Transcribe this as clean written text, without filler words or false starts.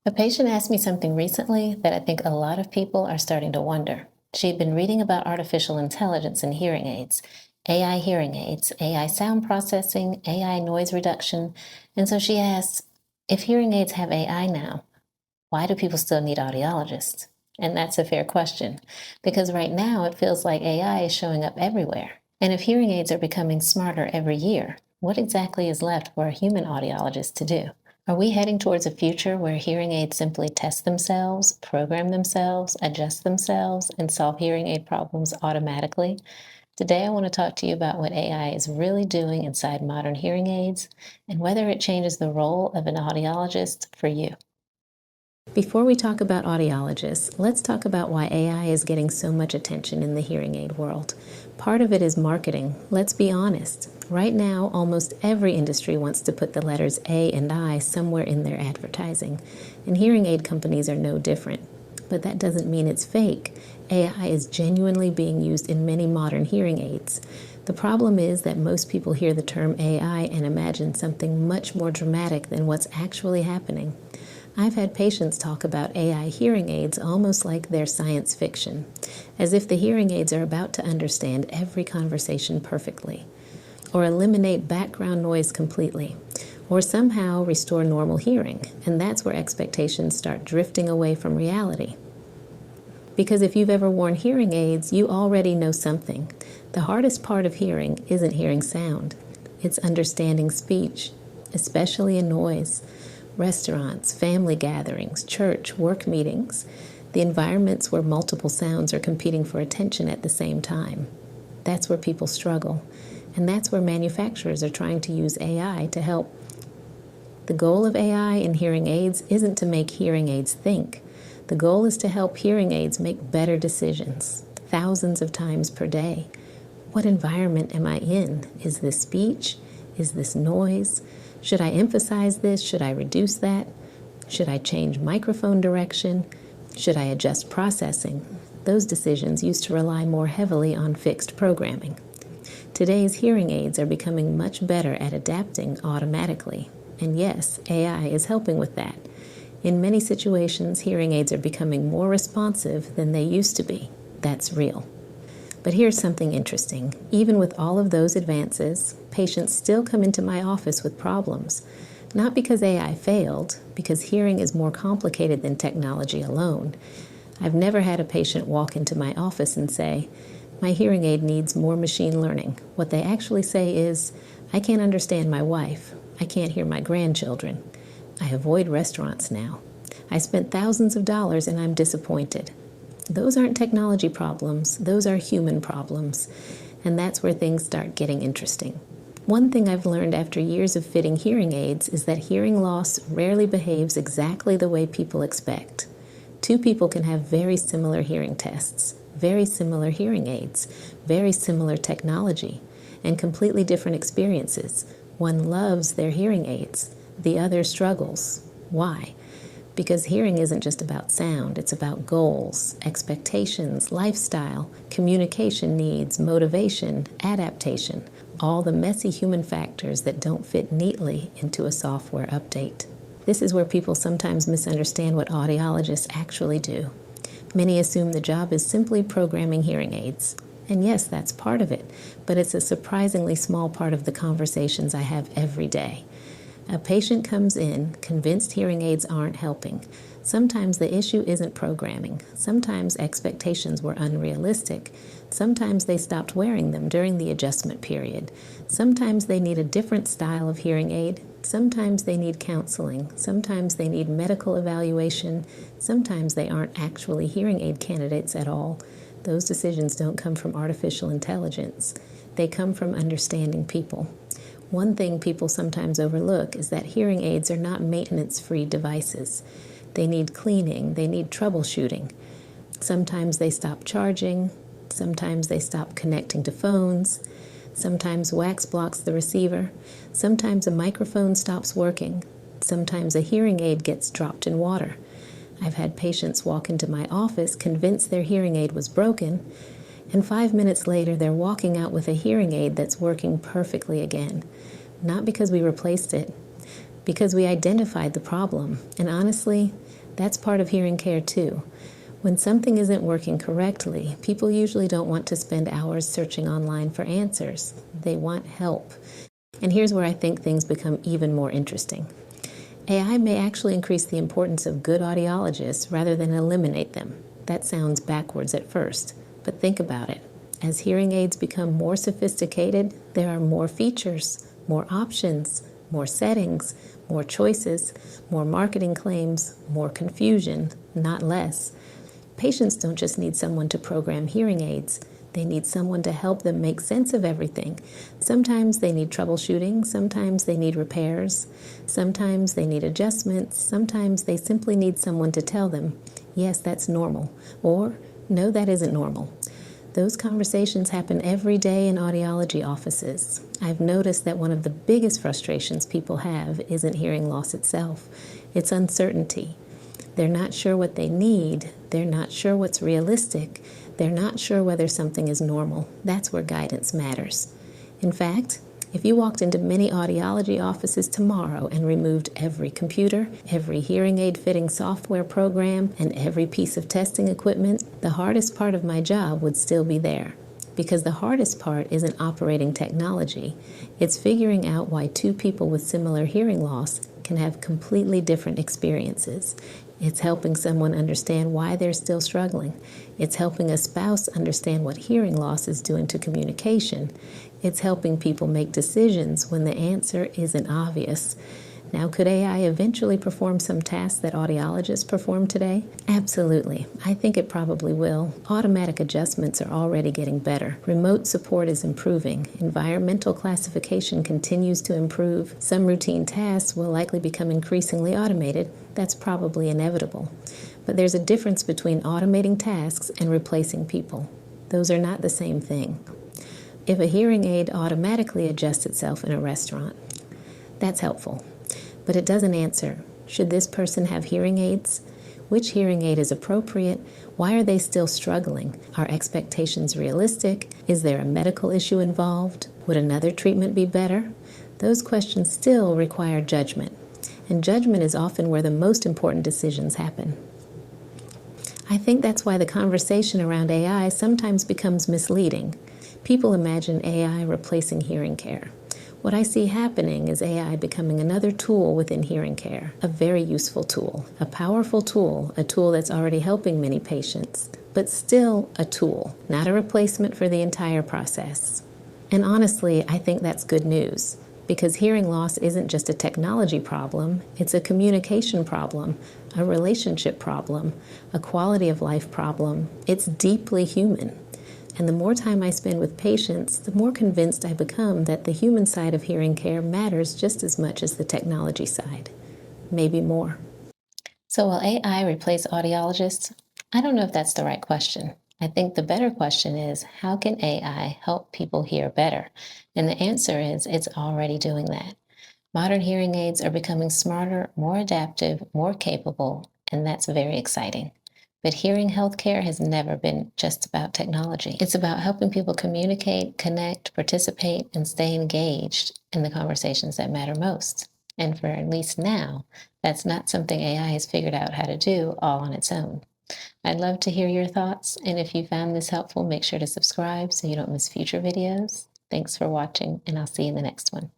A patient asked me something recently that I think a lot of people are starting to wonder. She'd been reading about artificial intelligence in hearing aids, AI hearing aids, AI sound processing, AI noise reduction, and so she asked, if hearing aids have AI now, why do people still need audiologists? And that's a fair question, because right now it feels like AI is showing up everywhere. And if hearing aids are becoming smarter every year, what exactly is left for a human audiologist to do? Are we heading towards a future where hearing aids simply test themselves, program themselves, adjust themselves, and solve hearing aid problems automatically? Today, I want to talk to you about what AI is really doing inside modern hearing aids and whether it changes the role of an audiologist for you. Before we talk about audiologists, let's talk about why AI is getting so much attention in the hearing aid world. Part of it is marketing. Let's be honest. Right now, almost every industry wants to put the letters A and I somewhere in their advertising, and hearing aid companies are no different. But that doesn't mean it's fake. AI is genuinely being used in many modern hearing aids. The problem is that most people hear the term AI and imagine something much more dramatic than what's actually happening. I've had patients talk about AI hearing aids almost like they're science fiction, as if the hearing aids are about to understand every conversation perfectly, or eliminate background noise completely, or somehow restore normal hearing, and that's where expectations start drifting away from reality. Because if you've ever worn hearing aids, you already know something. The hardest part of hearing isn't hearing sound, it's understanding speech, especially in noise. Restaurants, family gatherings, church, work meetings, the environments where multiple sounds are competing for attention at the same time. That's where people struggle, and that's where manufacturers are trying to use AI to help. The goal of AI in hearing aids isn't to make hearing aids think. The goal is to help hearing aids make better decisions, thousands of times per day. What environment am I in? Is this speech? Is this noise? Should I emphasize this? Should I reduce that? Should I change microphone direction? Should I adjust processing? Those decisions used to rely more heavily on fixed programming. Today's hearing aids are becoming much better at adapting automatically. And yes, AI is helping with that. In many situations, hearing aids are becoming more responsive than they used to be. That's real. But here's something interesting. Even with all of those advances, patients still come into my office with problems. Not because AI failed, because hearing is more complicated than technology alone. I've never had a patient walk into my office and say, "My hearing aid needs more machine learning." What they actually say is, "I can't understand my wife. I can't hear my grandchildren. I avoid restaurants now. I spent thousands of dollars and I'm disappointed." Those aren't technology problems, those are human problems, and that's where things start getting interesting. One thing I've learned after years of fitting hearing aids is that hearing loss rarely behaves exactly the way people expect. Two people can have very similar hearing tests, very similar hearing aids, very similar technology, and completely different experiences. One loves their hearing aids, the other struggles. Why? Because hearing isn't just about sound, it's about goals, expectations, lifestyle, communication needs, motivation, adaptation, all the messy human factors that don't fit neatly into a software update. This is where people sometimes misunderstand what audiologists actually do. Many assume the job is simply programming hearing aids. And yes, that's part of it, but it's a surprisingly small part of the conversations I have every day. A patient comes in convinced hearing aids aren't helping. Sometimes the issue isn't programming. Sometimes expectations were unrealistic. Sometimes they stopped wearing them during the adjustment period. Sometimes they need a different style of hearing aid. Sometimes they need counseling. Sometimes they need medical evaluation. Sometimes they aren't actually hearing aid candidates at all. Those decisions don't come from artificial intelligence. They come from understanding people. One thing people sometimes overlook is that hearing aids are not maintenance-free devices. They need cleaning, they need troubleshooting. Sometimes they stop charging, sometimes they stop connecting to phones, sometimes wax blocks the receiver, sometimes a microphone stops working, sometimes a hearing aid gets dropped in water. I've had patients walk into my office convinced their hearing aid was broken, and 5 minutes later they're walking out with a hearing aid that's working perfectly again. Not because we replaced it, because we identified the problem. And honestly, that's part of hearing care too. When something isn't working correctly, people usually don't want to spend hours searching online for answers. They want help. And here's where I think things become even more interesting. AI may actually increase the importance of good audiologists rather than eliminate them. That sounds backwards at first, but think about it. As hearing aids become more sophisticated, there are more features, more options, more settings, more choices, more marketing claims, more confusion, not less. Patients don't just need someone to program hearing aids. They need someone to help them make sense of everything. Sometimes they need troubleshooting. Sometimes they need repairs. Sometimes they need adjustments. Sometimes they simply need someone to tell them, yes, that's normal, or no, that isn't normal. Those conversations happen every day in audiology offices. I've noticed that one of the biggest frustrations people have isn't hearing loss itself. It's uncertainty. They're not sure what they need. They're not sure what's realistic. They're not sure whether something is normal. That's where guidance matters. In fact, if you walked into many audiology offices tomorrow and removed every computer, every hearing aid fitting software program, and every piece of testing equipment, the hardest part of my job would still be there. Because the hardest part isn't operating technology. It's figuring out why two people with similar hearing loss can have completely different experiences. It's helping someone understand why they're still struggling. It's helping a spouse understand what hearing loss is doing to communication. It's helping people make decisions when the answer isn't obvious. Now, could AI eventually perform some tasks that audiologists perform today? Absolutely. I think it probably will. Automatic adjustments are already getting better. Remote support is improving. Environmental classification continues to improve. Some routine tasks will likely become increasingly automated. That's probably inevitable. But there's a difference between automating tasks and replacing people. Those are not the same thing. If a hearing aid automatically adjusts itself in a restaurant, that's helpful. But it doesn't answer, should this person have hearing aids? Which hearing aid is appropriate? Why are they still struggling? Are expectations realistic? Is there a medical issue involved? Would another treatment be better? Those questions still require judgment. And judgment is often where the most important decisions happen. I think that's why the conversation around AI sometimes becomes misleading. People imagine AI replacing hearing care. What I see happening is AI becoming another tool within hearing care, a very useful tool, a powerful tool, a tool that's already helping many patients, but still a tool, not a replacement for the entire process. And honestly, I think that's good news, because hearing loss isn't just a technology problem, it's a communication problem, a relationship problem, a quality of life problem. It's deeply human. And the more time I spend with patients, the more convinced I become that the human side of hearing care matters just as much as the technology side, maybe more. So will AI replace audiologists? I don't know if that's the right question. I think the better question is, how can AI help people hear better? And the answer is, it's already doing that. Modern hearing aids are becoming smarter, more adaptive, more capable, and that's very exciting. But hearing healthcare has never been just about technology. It's about helping people communicate, connect, participate, and stay engaged in the conversations that matter most. And for at least now, that's not something AI has figured out how to do all on its own. I'd love to hear your thoughts, and if you found this helpful, make sure to subscribe so you don't miss future videos. Thanks for watching, and I'll see you in the next one.